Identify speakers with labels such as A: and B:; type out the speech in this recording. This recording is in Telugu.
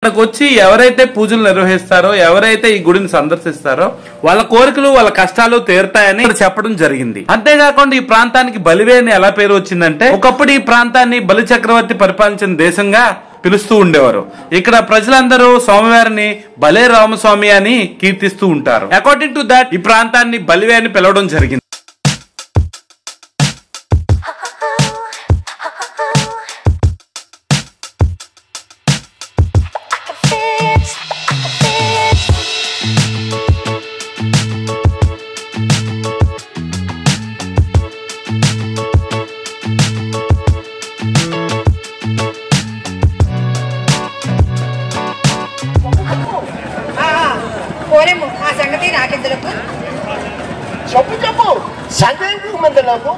A: ఇక్కడికి వచ్చి ఎవరైతే పూజలు నిర్వహిస్తారో, ఎవరైతే ఈ గుడిని సందర్శిస్తారో వాళ్ళ కోరికలు, వాళ్ళ కష్టాలు తీరుతాయని చెప్పడం జరిగింది. అంతేకాకుండా ఈ ప్రాంతానికి బలివేని ఎలా పేరు వచ్చిందంటే, ఒకప్పుడు ఈ ప్రాంతాన్ని బలి చక్రవర్తి పరిపాలించిన దేశంగా పిలుస్తూ ఉండేవారు. ఇక్కడ ప్రజలందరూ స్వామివారిని బలే రామస్వామి అని కీర్తిస్తూ ఉంటారు. అకార్డింగ్ టు దాట్ ఈ ప్రాంతాన్ని బలివే అని పిలవడం జరిగింది.
B: సంగతి నాకెందులకు
C: చెప్పు సంగతి మందులకు